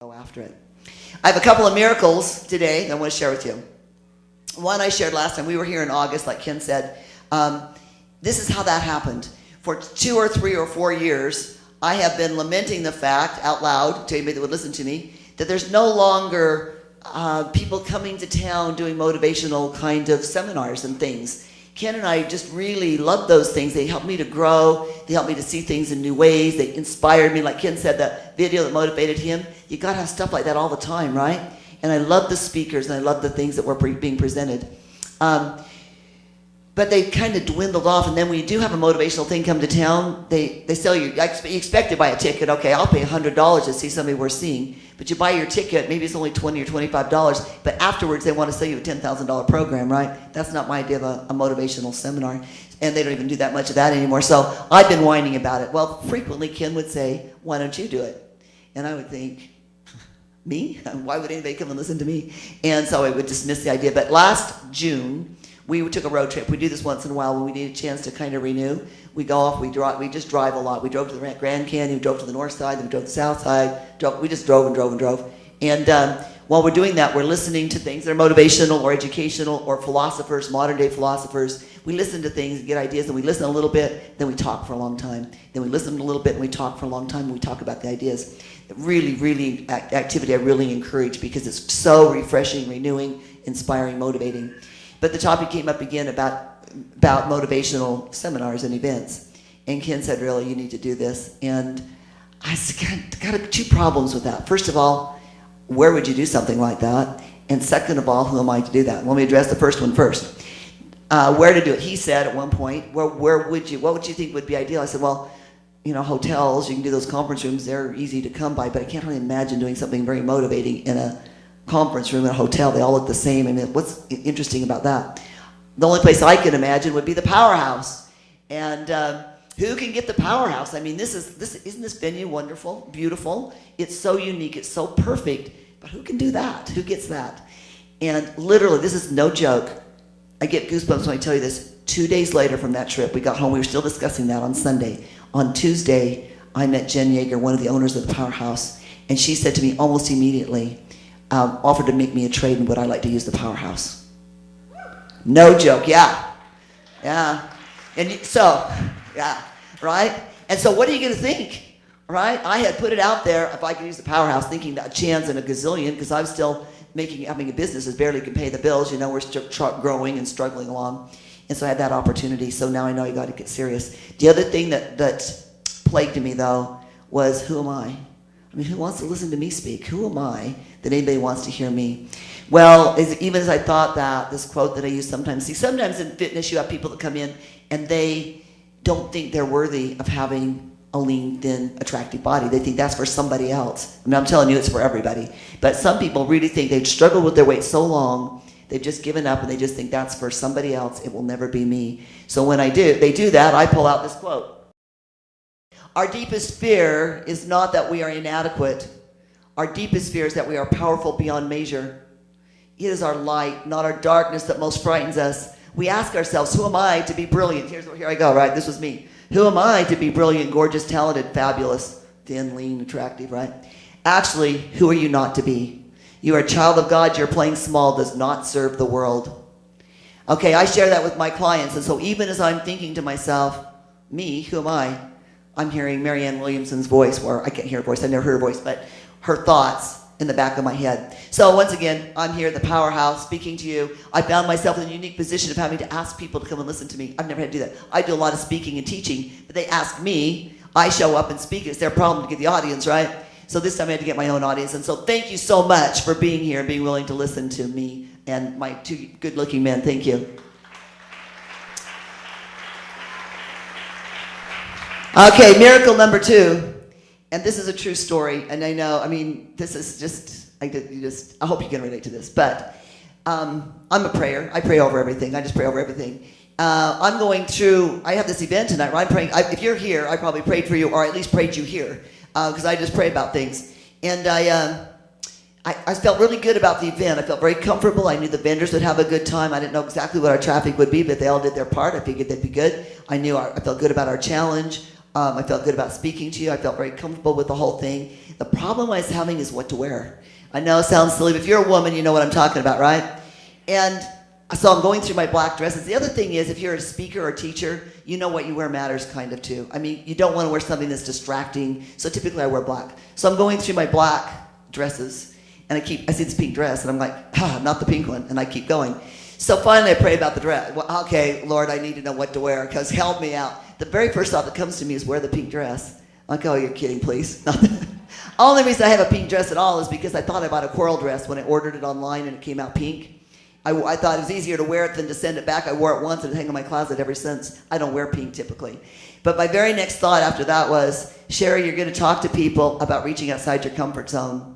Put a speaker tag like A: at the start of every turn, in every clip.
A: go after it. I have a couple of miracles today that I want to share with you. One I shared last time. We were here in August, like Ken said. This is how that happened. For 2 or 3 or 4 years, I have been lamenting the fact out loud to anybody that would listen to me that there's no longer people coming to town doing motivational kind of seminars and things. Ken and I just really love those things. They help me to grow. They help me to see things in new ways. They inspired me. Like Ken said, that video that motivated him, you got to have stuff like that all the time, right? And I love the speakers, and I love the things that were being presented. But they kind of dwindled off, and then when you do have a motivational thing come to town, they sell you. You expect to buy a ticket. Okay, I'll pay $100 to see somebody worth seeing. But you buy your ticket, maybe it's only $20 or $25, but afterwards they want to sell you a $10,000 program, right? That's not my idea of a motivational seminar, and they don't even do that much of that anymore. So I've been whining about it. Well, frequently Ken would say, why don't you do it? And I would think, me? Why would anybody come and listen to me? And so I would dismiss the idea. But last June, we took a road trip. We do this once in a while when we need a chance to kind of renew. We go off, we just drive a lot. We drove to the Grand Canyon, we drove to the north side, then we drove to the south side. We just drove and drove and drove. And while we're doing that, we're listening to things that are motivational or educational or philosophers, modern day philosophers. We listen to things and get ideas, and we listen a little bit, then we talk for a long time. Then we listen a little bit and we talk for a long time, and we talk about the ideas. Really activity I really encourage because it's so refreshing, renewing, inspiring, motivating. But the topic came up again about motivational seminars and events. And Ken said, really, you need to do this. And I got 2 problems with that. First of all, where would you do something like that? And second of all, who am I to do that? Let me address the first one first. Where to do it? He said at one point, what would you think would be ideal? I said, well, hotels, you can do those conference rooms, they're easy to come by, but I can't really imagine doing something very motivating in a conference room in a hotel. They all look the same. I mean, what's interesting about that? The only place I can imagine would be the Powerhouse. And who can get the Powerhouse? I mean, isn't this venue wonderful, beautiful? It's so unique, it's so perfect, but who can do that? Who gets that? And literally, this is no joke. I get goosebumps when I tell you this. 2 days later from that trip, we got home, we were still discussing that on Sunday. On Tuesday, I met Jen Yeager, one of the owners of the Powerhouse, and she said to me almost immediately, offered to make me a trade and would I like to use the Powerhouse. No joke, yeah. And right? And so what are you going to think, right? I had put it out there, if I could use the Powerhouse, thinking that a chance in a gazillion, because I was still having a business that barely could pay the bills, we're still growing and struggling along. And so I had that opportunity, so now I know you got to get serious. The other thing that plagued me, though, was who am I? I mean, who wants to listen to me speak? Who am I that anybody wants to hear me? Well, even as I thought that, this quote that I use sometimes in fitness you have people that come in and they don't think they're worthy of having a lean, thin, attractive body. They think that's for somebody else. I mean, I'm telling you, it's for everybody. But some people really think they've struggled with their weight so long, they've just given up and they just think that's for somebody else. It will never be me. So when they do that, I pull out this quote. Our deepest fear is not that we are inadequate. Our deepest fear is that we are powerful beyond measure. It is our light, not our darkness, that most frightens us. We ask ourselves, who am I to be brilliant? Here I go, right? This was me. Who am I to be brilliant, gorgeous, talented, fabulous, thin, lean, attractive, right? Actually, who are you not to be? You are a child of God. Your playing small does not serve the world. Okay, I share that with my clients. And so even as I'm thinking to myself, me, who am I? I'm hearing Marianne Williamson's voice, or I can't hear her voice, I never heard her voice, but her thoughts in the back of my head. So once again, I'm here at the Powerhouse speaking to you. I found myself in a unique position of having to ask people to come and listen to me. I've never had to do that. I do a lot of speaking and teaching, but they ask me, I show up and speak. It's their problem to get the audience, right? So this time I had to get my own audience. And so thank you so much for being here and being willing to listen to me and my 2 good-looking men. Thank you. Okay, miracle number 2, and this is a true story, and this is just, I hope you can relate to this, but I'm a prayer. I pray over everything. I just pray over everything. I'm going through, I have this event tonight where I'm praying. If you're here, I probably prayed for you, or at least prayed you here, because I just pray about things. And I felt really good about the event. I felt very comfortable. I knew the vendors would have a good time. I didn't know exactly what our traffic would be, but they all did their part. I figured they'd be good. I felt good about our challenge. I felt good about speaking to you. I felt very comfortable with the whole thing. The problem I was having is what to wear. I know it sounds silly, but if you're a woman, you know what I'm talking about, right? And so I'm going through my black dresses. The other thing is, if you're a speaker or teacher, you know what you wear matters kind of too. I mean, you don't want to wear something that's distracting. So typically I wear black. So I'm going through my black dresses, and I see this pink dress, and I'm like, not the pink one, and I keep going. So finally I pray about the dress. Well, okay, Lord, I need to know what to wear, because help me out. The very first thought that comes to me is wear the pink dress. I'm like, oh, you're kidding, please. Only reason I have a pink dress at all is because I thought I bought a coral dress when I ordered it online and it came out pink. I thought it was easier to wear it than to send it back. I wore it once and it's hanging in my closet ever since. I don't wear pink typically. But my very next thought after that was, Sherry, you're going to talk to people about reaching outside your comfort zone.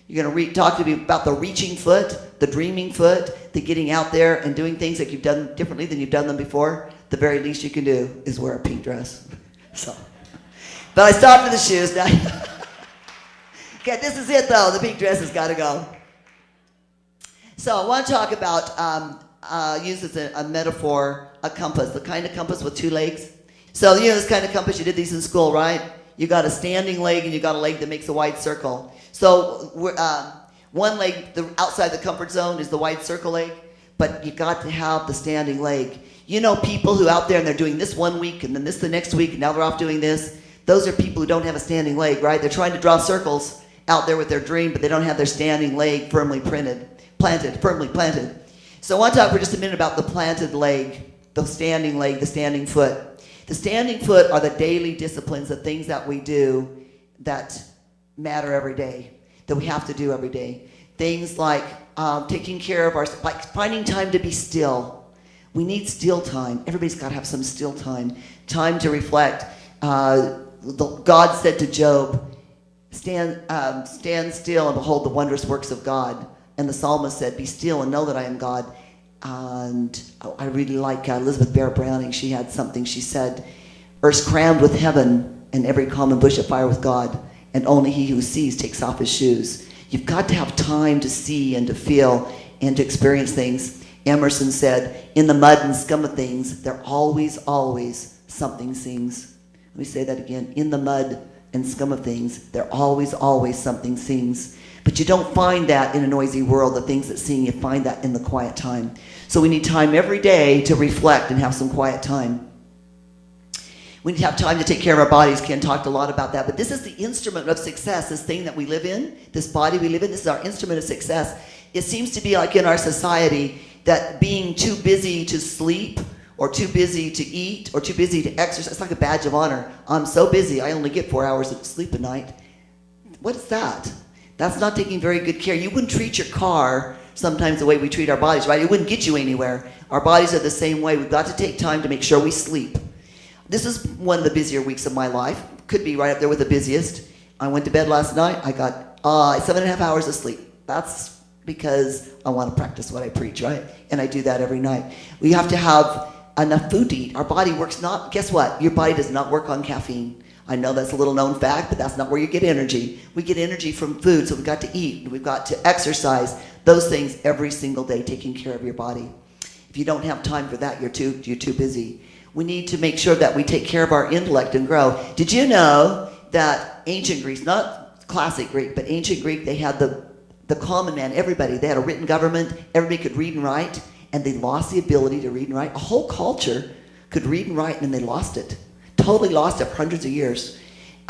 A: You're going to talk to people about the reaching foot, the dreaming foot, the getting out there and doing things that you've done differently than you've done them before. The very least you can do is wear a pink dress. So, but I stopped at the shoes now. Okay, this is it though. The pink dress has got to go. So I want to talk about, use as a metaphor, a compass, the kind of compass with 2 legs. So you know this kind of compass, you did these in school, right? You got a standing leg and you got a leg that makes a wide circle. So one leg, the outside the comfort zone is the wide circle leg, but you got to have the standing leg. You know people who out there and they're doing this one week and then this the next week and now they're off doing this. Those are people who don't have a standing leg, right? They're trying to draw circles out there with their dream, but they don't have their standing leg firmly planted. So I want to talk for just a minute about the planted leg, the standing leg, the standing foot. The standing foot are the daily disciplines, the things that we do that matter every day, that we have to do every day. Things like taking care of like finding time to be still. We need still time. Everybody's got to have some still time. Time to reflect. God said to Job, stand still and behold the wondrous works of God. And the psalmist said, be still and know that I am God. And I really like Elizabeth Barrett Browning. She had something. She said, earth's crammed with heaven and every common bush afire with God. And only he who sees takes off his shoes. You've got to have time to see and to feel and to experience things. Emerson said, in the mud and scum of things, there always something sings. Let me say that again. In the mud and scum of things, there always something sings. But you don't find that in a noisy world, the things that sing, you find that in the quiet time. So we need time every day to reflect and have some quiet time. We need to have time to take care of our bodies. Ken talked a lot about that. But this is the instrument of success, this thing that we live in, this body we live in, this is our instrument of success. It seems to be like in our society that being too busy to sleep or too busy to eat or too busy to exercise, it's like a badge of honor. I'm so busy, I only get 4 hours of sleep a night. What is that? That's not taking very good care. You wouldn't treat your car sometimes the way we treat our bodies, right? It wouldn't get you anywhere. Our bodies are the same way. We've got to take time to make sure we sleep. This is one of the busier weeks of my life. Could be right up there with the busiest. I went to bed last night. I got 7.5 hours of sleep. That's because I want to practice what I preach, right? And I do that every night. We have to have enough food to eat. Our body works not, guess what? Your body does not work on caffeine. I know that's a little known fact, but that's not where you get energy. We get energy from food, so we've got to eat. We've got to exercise. Those things every single day, taking care of your body. If you don't have time for that, you're too busy. We need to make sure that we take care of our intellect and grow. Did you know that ancient Greece, not classic Greek, but ancient Greek, they had the common man, everybody. They had a written government. Everybody could read and write, and they lost the ability to read and write. A whole culture could read and write, and they lost it. Totally lost it for hundreds of years.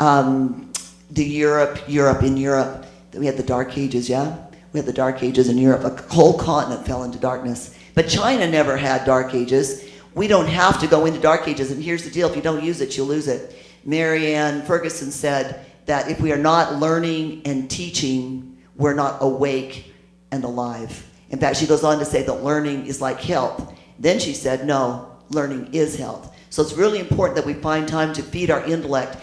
A: In Europe, we had the Dark Ages, yeah? We had the Dark Ages in Europe. A whole continent fell into darkness. But China never had Dark Ages. We don't have to go into Dark Ages, and here's the deal. If you don't use it, you'll lose it. Marianne Ferguson said that if we are not learning and teaching, we're not awake and alive. In fact, she goes on to say that learning is like health. Then she said, no, learning is health. So it's really important that we find time to feed our intellect.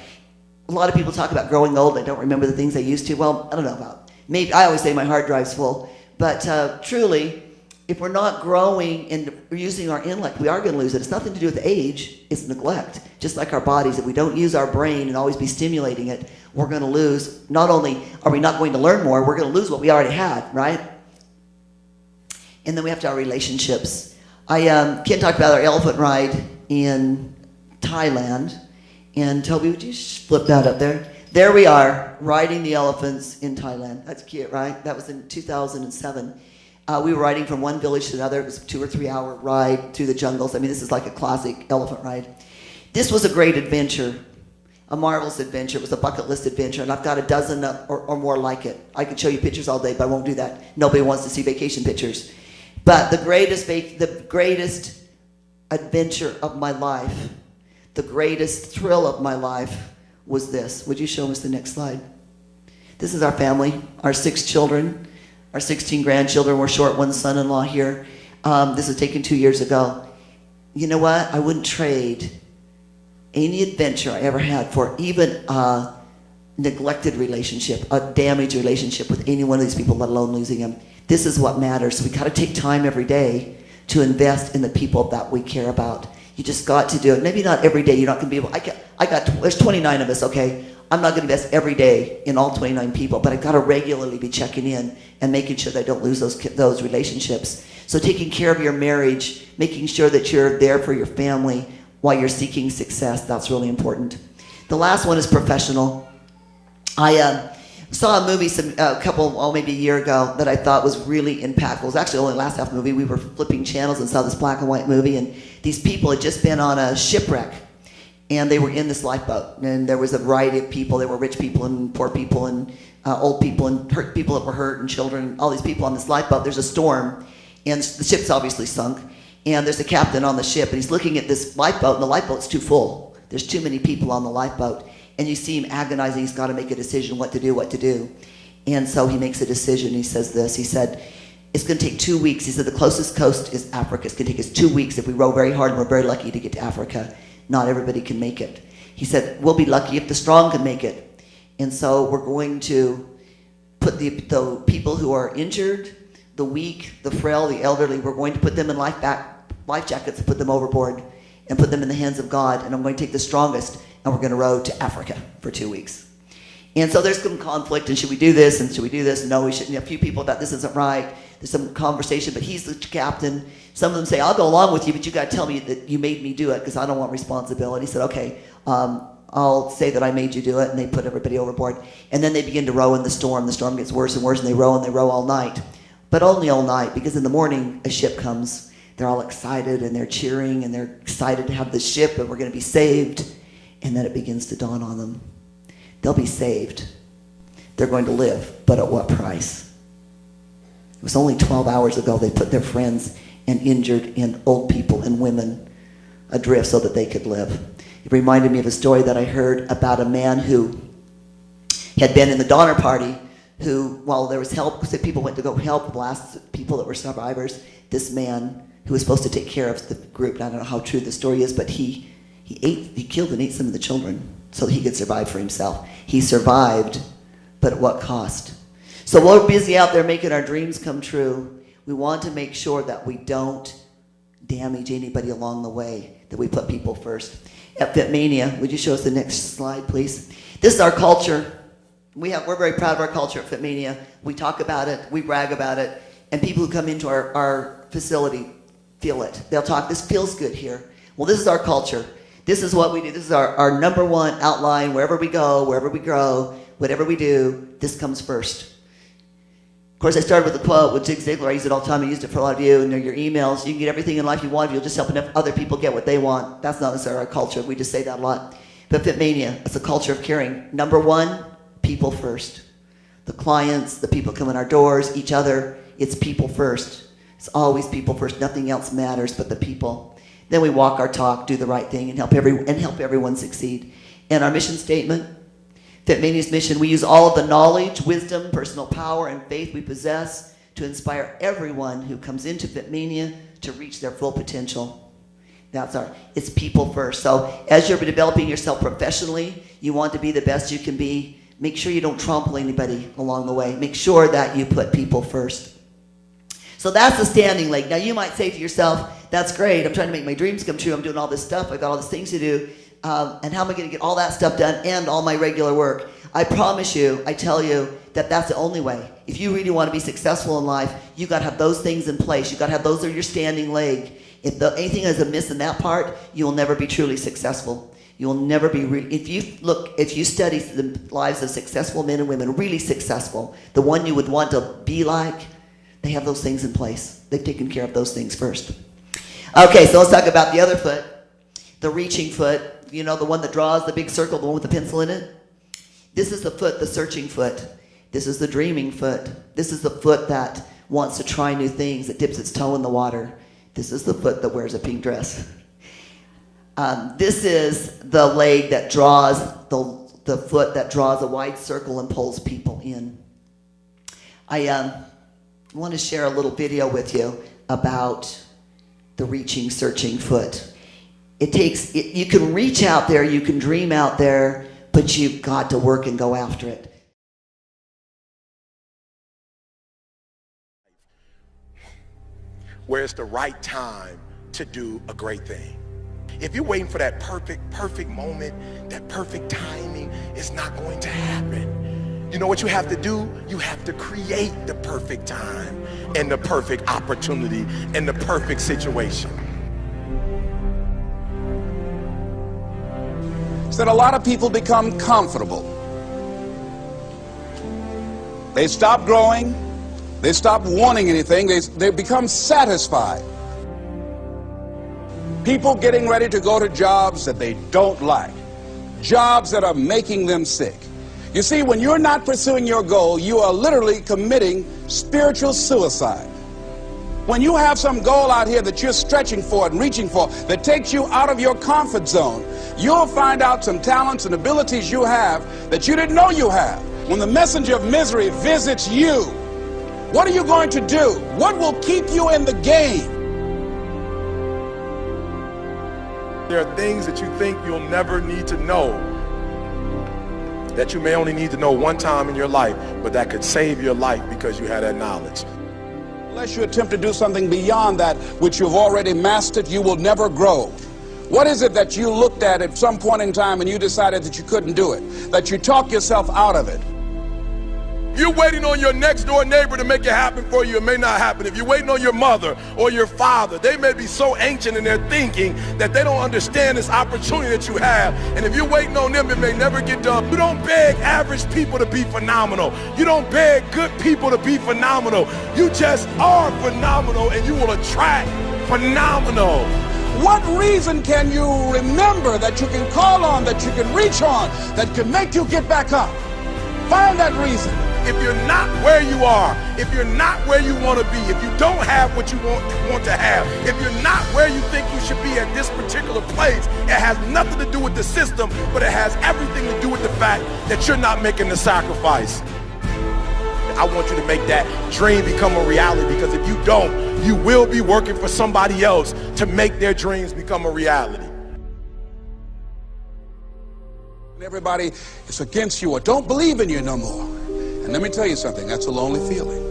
A: A lot of people talk about growing old. I don't remember the things they used to. Well, I don't know about. Maybe I always say my hard drive's full. But truly, if we're not growing and using our intellect, we are going to lose it. It's nothing to do with age. It's neglect. Just like our bodies. If we don't use our brain and always be stimulating it, we're going to lose. Not only are we not going to learn more, we're going to lose what we already had, right? And then we have to have relationships. Ken talked about our elephant ride in Thailand, And Toby, would you flip that up there? There we are, riding the elephants in Thailand. That's cute, right? That was in 2007. We were riding from one village to another. It was a 2 or 3 hour ride through the jungles. I mean, this is like a classic elephant ride. This was a great adventure, a marvelous adventure. It was a bucket list adventure, and I've got a dozen or more like it. I could show you pictures all day, but I won't do that. Nobody wants to see vacation pictures. But the greatest adventure of my life, the greatest thrill of my life was this. Would you show us the next slide? This is our family, our 6 children, our 16 grandchildren. We're short one son-in-law here. This was taken 2 years ago. You know what? I wouldn't trade any adventure I ever had for even a neglected relationship, a damaged relationship with any one of these people, let alone losing them. This is what matters. We got to take time every day to invest in the people that we care about. You just got to do it. Maybe not every day. You're not going to be able. There's 29 of us. Okay, I'm not going to invest every day in all 29 people, but I got to regularly be checking in and making sure that I don't lose those relationships. So taking care of your marriage, making sure that you're there for your family while you're seeking success, that's really important. The last one is professional. I saw a movie maybe a year ago that I thought was really impactful. It was actually only the last half of the movie. We were flipping channels and saw this black and white movie, and these people had just been on a shipwreck, and they were in this lifeboat, and there was a variety of people. There were rich people and poor people and old people and hurt people that were hurt and children, all these people on this lifeboat. There's a storm, and the ship's obviously sunk. And there's a captain on the ship, and he's looking at this lifeboat, and the lifeboat's too full. There's too many people on the lifeboat. And you see him agonizing. He's got to make a decision what to do. And so he makes a decision. He says this. He said, it's going to take 2 weeks. He said, the closest coast is Africa. It's going to take us 2 weeks. If we row very hard, and we're very lucky to get to Africa. Not everybody can make it. He said, we'll be lucky if the strong can make it. And so we're going to put the people who are injured, the weak, the frail, the elderly, we're going to put them in life jackets and put them overboard and put them in the hands of God. And I'm going to take the strongest, and we're going to row to Africa for 2 weeks. And so there's some conflict, and should we do this, and should we do this? No, we shouldn't. A few people thought this isn't right. There's some conversation, but he's the captain. Some of them say, I'll go along with you, but you got to tell me that you made me do it because I don't want responsibility. He said, okay, I'll say that I made you do it, and they put everybody overboard. And then they begin to row in the storm. The storm gets worse and worse, and they row all night. But only all night, because in the morning a ship comes. They're all excited, and they're cheering, and they're excited to have the ship, and we're going to be saved. And then it begins to dawn on them. They'll be saved. They're going to live, but at what price? It was only 12 hours ago they put their friends and injured and old people and women adrift so that they could live. It reminded me of a story that I heard about a man who had been in the Donner Party, who, while there was help, so people went to go help the last people that were survivors, this man who was supposed to take care of the group, and I don't know how true the story is, but he killed and ate some of the children so that he could survive for himself. He survived, but at what cost? So we're busy out there making our dreams come true. We want to make sure that we don't damage anybody along the way, that we put people first. At FitMania, would you show us the next slide, please? This is our culture. We're very proud of our culture at FitMania. We talk about it, we brag about it, and people who come into our facility feel it. They'll talk, this feels good here. Well, this is our culture. This is what we do. This is our number one outline. Wherever we go, wherever we grow, whatever we do, this comes first. Of course, I started with a quote with Zig Ziglar. I use it all the time. I used it for a lot of you and your emails. You can get everything in life you want if you'll just help enough other people get what they want. That's not necessarily our culture. We just say that a lot. But FitMania, it's a culture of caring. Number one, people first. The clients, the people come in our doors, each other, it's people first. It's always people first. Nothing else matters but the people. Then we walk our talk, do the right thing, and help everyone succeed. And our mission statement, FitMania's mission, we use all of the knowledge, wisdom, personal power, and faith we possess to inspire everyone who comes into FitMania to reach their full potential. It's people first. So as you're developing yourself professionally, you want to be the best you can be. Make sure you don't trample anybody along the way. Make sure that you put people first. So that's the standing leg. Now you might say to yourself, that's great, I'm trying to make my dreams come true, I'm doing all this stuff, I've got all these things to do, and how am I going to get all that stuff done and all my regular work? I promise you, I tell you, that that's the only way. If you really want to be successful in life, you got to have those things in place. You got to have those are your standing leg. If anything is amiss in that part, you will never be truly successful. You'll never be, if you study the lives of successful men and women, really successful, the one you would want to be like, they have those things in place. They've taken care of those things first. Okay, so let's talk about the other foot, the reaching foot. You know, the one that draws the big circle, the one with the pencil in it? This is the foot, the searching foot. This is the dreaming foot. This is the foot that wants to try new things, that dips its toe in the water. This is the foot that wears a pink dress. This is the leg that draws, the foot that draws a wide circle and pulls people in. I want to share a little video with you about the reaching, searching foot. You can reach out there, you can dream out there, but you've got to work and go after it.
B: Where it's the right time to do a great thing. If you're waiting for that perfect moment, that perfect timing, it's not going to happen. You know what you have to do? You have to create the perfect time and the perfect opportunity and the perfect situation.
C: So that a lot of people become comfortable. They stop growing. They stop wanting anything. They become satisfied. People getting ready to go to jobs that they don't like. Jobs that are making them sick. You see, when you're not pursuing your goal, you are literally committing spiritual suicide. When you have some goal out here that you're stretching for and reaching for that takes you out of your comfort zone, you'll find out some talents and abilities you have that you didn't know you have. When the messenger of misery visits you, what are you going to do? What will keep you in the game?
B: There are things that you think you'll never need to know, that you may only need to know one time in your life, but that could save your life because you had that knowledge.
C: Unless you attempt to do something beyond that which you've already mastered, you will never grow. What is it that you looked at some point in time and you decided that you couldn't do it, that you talked yourself out of it?
B: You're waiting on your next door neighbor to make it happen for you. It may not happen. If you're waiting on your mother or your father, they may be so ancient in their thinking that they don't understand this opportunity that you have. And if you're waiting on them, it may never get done. You don't beg average people to be phenomenal. You don't beg good people to be phenomenal. You just are phenomenal, and you will attract phenomenal.
C: What reason can you remember that you can call on, that you can reach on, that can make you get back up? Find that reason.
B: If you're not where you are, if you're not where you want to be, if you don't have what you want to have, if you're not where you think you should be at this particular place, it has nothing to do with the system, but it has everything to do with the fact that you're not making the sacrifice. I want you to make that dream become a reality, because if you don't, you will be working for somebody else to make their dreams become a reality.
C: Everybody is against you or don't believe in you no more. And let me tell you something, that's a lonely feeling.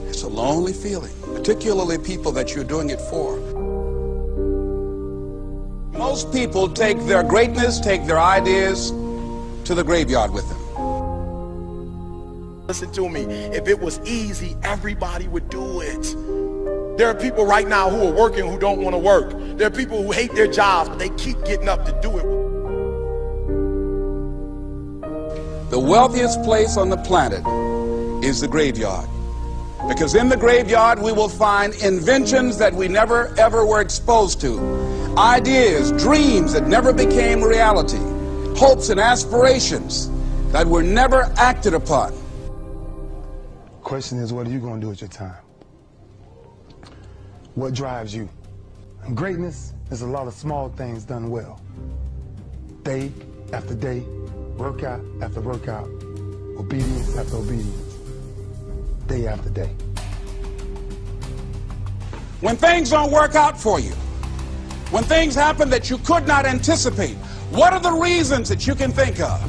C: It's a lonely feeling, particularly people that you're doing it for. Most people take their greatness, take their ideas to the graveyard with them.
B: Listen to me, if it was easy, everybody would do it. There are people right now who are working who don't want to work. There are people who hate their jobs, but they keep getting up to do it.
C: The wealthiest place on the planet is the graveyard. Because in the graveyard we will find inventions that we never ever were exposed to. Ideas, dreams that never became reality. Hopes and aspirations that were never acted upon.
D: Question is, what are you going to do with your time? What drives you? And greatness is a lot of small things done well. Day after day, workout after workout, obedience after obedience, day after day.
C: When things don't work out for you, when things happen that you could not anticipate, what are the reasons that you can think of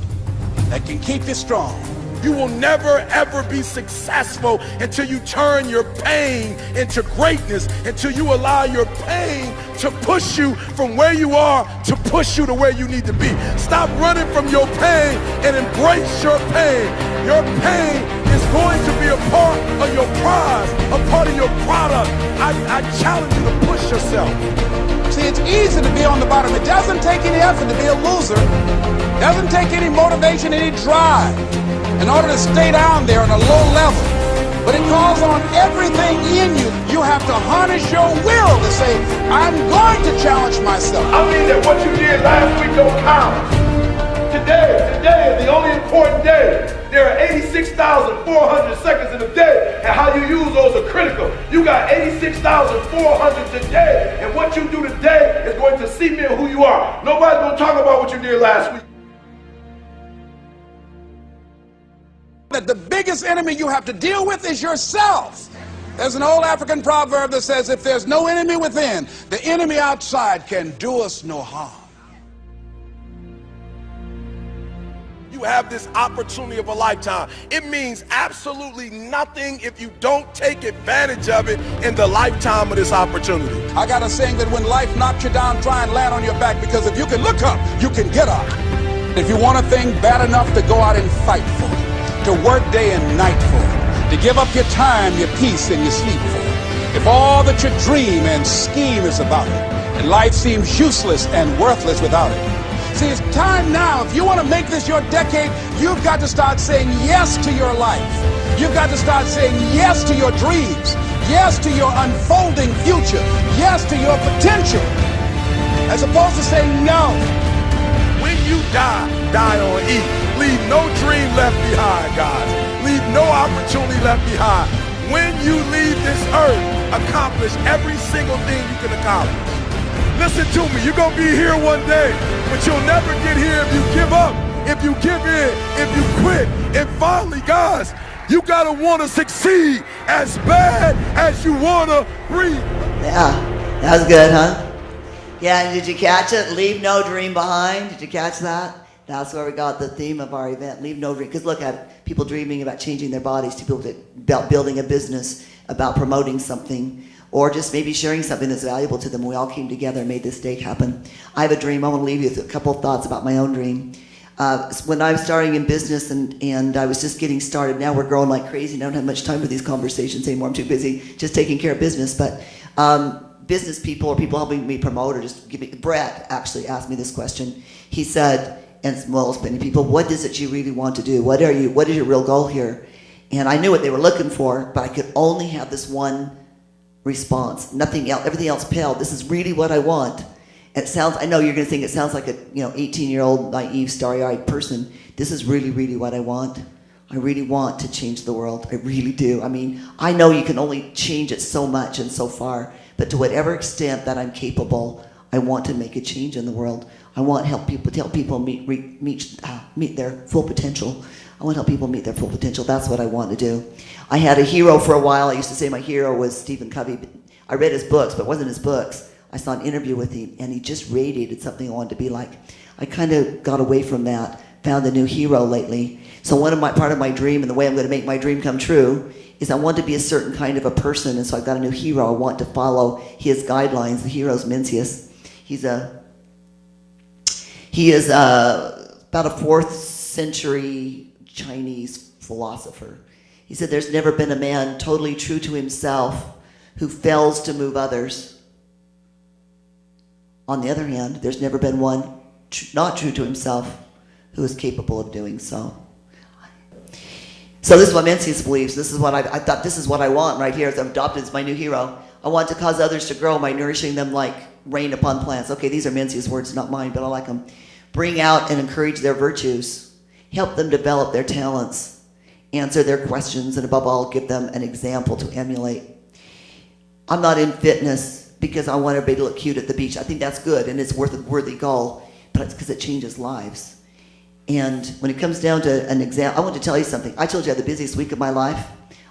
C: that can keep you strong?
B: You will never ever be successful until you turn your pain into greatness, until you allow your pain to push you from where you are to push you to where you need to be. Stop running from your pain and embrace your pain. Your pain is going to be a part of your prize, a part of your product. I challenge you to push yourself.
C: See, it's easy to be on the bottom. It doesn't take any effort to be a loser. It doesn't take any motivation, any drive in order to stay down there on a low level. But it calls on everything in you. You have to harness your will to say, I'm going to challenge myself.
B: I mean that what you did last week don't count. Today is the only important day. There are 86,400 seconds in a day, and how you use those are critical. You got 86,400 today, and what you do today is going to cement who you are. Nobody's going to talk about what you did last week.
C: That the biggest enemy you have to deal with is yourself. There's an old African proverb that says, if there's no enemy within, the enemy outside can do us no harm.
B: You have this opportunity of a lifetime. It means absolutely nothing if you don't take advantage of it in the lifetime of this opportunity.
C: I got a saying that when life knocks you down, try and land on your back, because if you can look up, you can get up. If you want a thing bad enough to go out and fight for it, to work day and night for it, to give up your time, your peace, and your sleep for it, if all that you dream and scheme is about it, and life seems useless and worthless without it, see, it's time now. If you want to make this your decade, you've got to start saying yes to your life. You've got to start saying yes to your dreams, yes to your unfolding future, yes to your potential, as opposed to saying no.
B: When you die on E. Leave no dream left behind, guys. Leave no opportunity left behind. When you leave this earth, accomplish every single thing you can accomplish. Listen to me, you're going to be here one day, but you'll never get here if you give up, if you give in, if you quit. And finally, guys, you got to want to succeed as bad as you want to breathe.
A: Yeah, that was good, huh? Yeah, did you catch it? Leave no dream behind. Did you catch that? That's where we got the theme of our event, leave no dream. Because look at people dreaming about changing their bodies, to people about building a business, about promoting something, or just maybe sharing something that's valuable to them. We all came together and made this day happen. I have a dream. I want to leave you with a couple of thoughts about my own dream. When I was starting in business and I was just getting started, now we're growing like crazy. I don't have much time for these conversations anymore. I'm too busy just taking care of business. But business people or people helping me promote or just give me, Brett actually asked me this question. He said, and as well as many people, what is it you really want to do? What is your real goal here? And I knew what they were looking for, but I could only have this one response. Nothing else, everything else paled. This is really what I want. And it sounds, I know you're going to think it sounds like a 18-year-old naive, starry-eyed person. This is really, really what I want. I really want to change the world. I really do. I mean, I know you can only change it so much and so far, but to whatever extent that I'm capable, I want to make a change in the world. I want to help people meet their full potential. I want to help people meet their full potential. That's what I want to do. I had a hero for a while. I used to say my hero was Stephen Covey. I read his books, but it wasn't his books. I saw an interview with him, and he just radiated something I wanted to be like. I kind of got away from that, found a new hero lately. So part of my dream, and the way I'm going to make my dream come true, is I want to be a certain kind of a person, and so I've got a new hero. I want to follow his guidelines. The hero's Mencius. He is about a 4th century Chinese philosopher. He said there's never been a man totally true to himself who fails to move others. On the other hand, there's never been one not true to himself who is capable of doing so. So this is what Mencius believes. This is what I thought. This is what I want right here. As I'm adopted as my new hero. I want to cause others to grow by nourishing them like rain upon plants. Okay, these are Mencius' words, not mine, but I like them. Bring out and encourage their virtues. Help them develop their talents. Answer their questions, and above all, give them an example to emulate. I'm not in fitness because I want everybody to look cute at the beach. I think that's good, and it's worth a worthy goal, but it's because it changes lives. And when it comes down to an exam, I want to tell you something. I told you I had the busiest week of my life.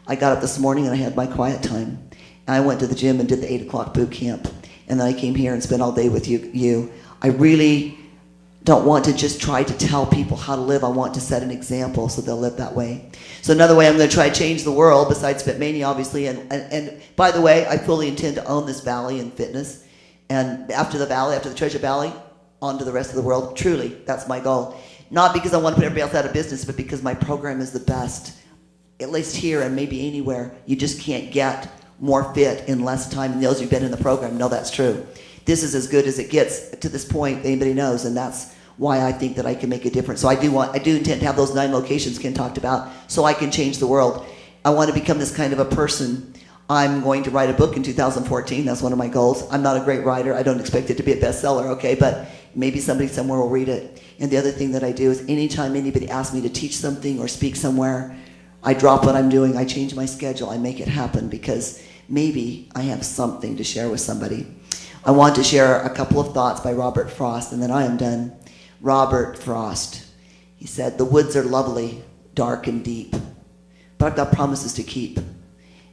A: I got up this morning and I had my quiet time. And I went to the gym and did the 8 o'clock boot camp. And then I came here and spent all day with you. I really don't want to just try to tell people how to live. I want to set an example so they'll live that way. So another way I'm going to try to change the world, besides FitMania, obviously, and by the way, I fully intend to own this valley in fitness. And after the valley, after the Treasure Valley, on to the rest of the world. Truly, that's my goal. Not because I want to put everybody else out of business, but because my program is the best. At least here and maybe anywhere. You just can't get more fit in less time. And those who've been in the program know that's true. this is as good as it gets to this point, anybody knows, and that's why I think that I can make a difference. So I do intend to have those 9 locations Ken talked about, so I can change the world. I want to become this kind of a person. I'm going to write a book in 2014. That's one of my goals. I'm not a great writer. I don't expect it to be a bestseller, okay? But maybe somebody somewhere will read it. And the other thing that I do is anytime anybody asks me to teach something or speak somewhere, I drop what I'm doing. I change my schedule. I make it happen because maybe I have something to share with somebody. I want to share a couple of thoughts by Robert Frost, and then I am done. Robert Frost. He said, "The woods are lovely, dark and deep, but I've got promises to keep,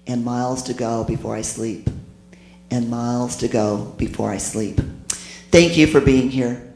A: and miles to go before I sleep, and miles to go before I sleep." Thank you for being here.